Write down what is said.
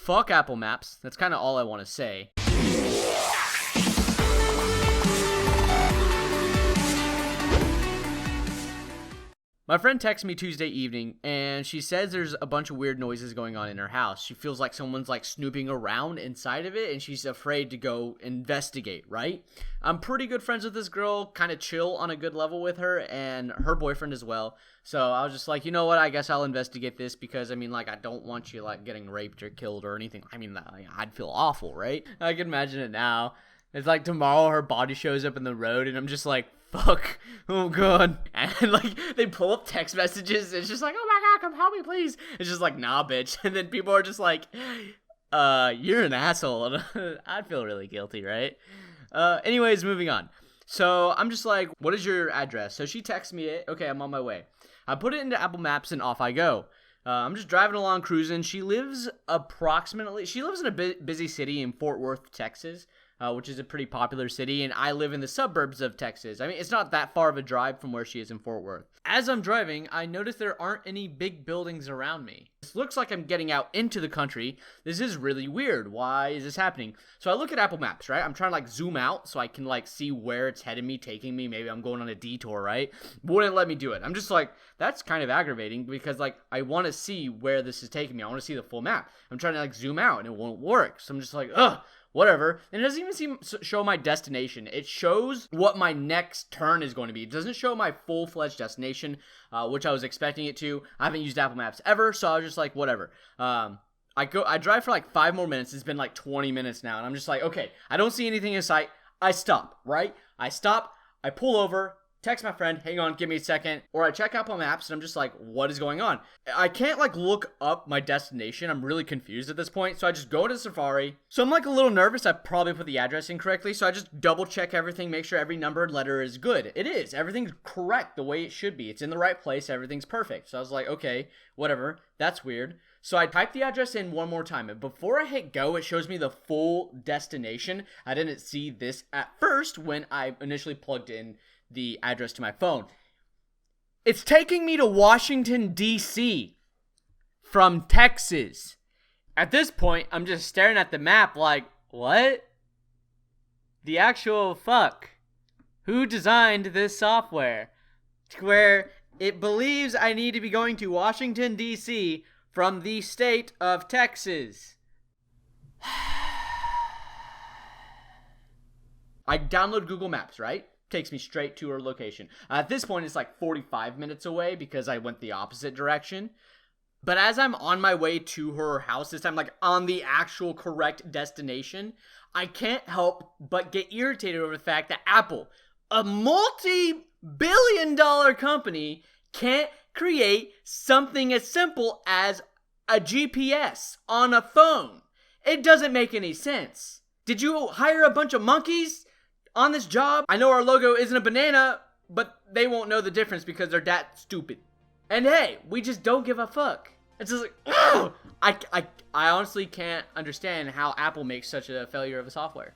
Fuck Apple Maps. That's kind of all I want to say. My friend texted me Tuesday evening, and she says there's a bunch of weird noises going on in her house. She feels like someone's like snooping around inside of it, and she's afraid to go investigate, right? I'm pretty good friends with this girl, kind of chill on a good level with her, and her boyfriend as well. So I was just like, you know what, I guess I'll investigate this because, I mean, like, I don't want you, like, getting raped or killed or anything. I mean, I'd feel awful, right? I can imagine it now. It's like tomorrow her body shows up in the road, and I'm just like, fuck, oh god. And like they pull up text messages, it's just like, oh my god, come help me please. It's just like, nah bitch. And then people are just like, you're an asshole. I'd feel really guilty, right? Anyways, moving on. So I'm just like, what is your address? So she texts me it. Okay, I'm on my way. I put it into Apple Maps and off I go. I'm just driving along, cruising. She lives in a busy city in Fort Worth, Texas. Which is a pretty popular city, and I live in the suburbs of Texas. I mean, it's not that far of a drive from where she is in Fort Worth. As I'm driving, I notice there aren't any big buildings around me. This looks like I'm getting out into the country. This is really weird. Why is this happening? So I look at Apple Maps, right? I'm trying to like zoom out so I can like see where it's heading me, taking me. Maybe I'm going on a detour, right? Wouldn't let me do it. I'm just like, that's kind of aggravating because like I want to see where this is taking me. I want to see the full map. I'm trying to like zoom out and it won't work. So I'm just like, ugh. Whatever. And it doesn't even show my destination. It shows what my next turn is going to be. It doesn't show my full-fledged destination, which I was expecting it to. I haven't used Apple Maps ever, so I was just like, whatever. I drive for like 5 more minutes. It's been like 20 minutes now, and I'm just like, okay, I don't see anything in sight. I stop, right? I stop, I pull over, text my friend, hang on, give me a second, or I check Apple Maps and I'm just like, what is going on? I can't like look up my destination. I'm really confused at this point. So I just go to Safari. So I'm like a little nervous. I probably put the address incorrectly. So I just double check everything, make sure every numbered letter is good. It is. Everything's correct the way it should be. It's in the right place. Everything's perfect. So I was like, okay, whatever. That's weird. So I typed the address in one more time, and before I hit go, it shows me the full destination. I didn't see this at first when I initially plugged in the address to my phone. It's taking me to Washington, D.C. from Texas. At this point, I'm just staring at the map like, what? The actual fuck? Who designed this software? Where it believes I need to be going to Washington, D.C. from the state of Texas. I download Google Maps, right? Takes me straight to her location. At this point, it's like 45 minutes away because I went the opposite direction. But as I'm on my way to her house this time, like on the actual correct destination, I can't help but get irritated over the fact that Apple, a multi-billion-dollar company, can't create something as simple as a GPS on a phone. It doesn't make any sense. Did you hire a bunch of monkeys on this job? I know our logo isn't a banana, but they won't know the difference because they're that stupid. And hey, we just don't give a fuck. It's just like, ugh! I honestly can't understand how Apple makes such a failure of a software.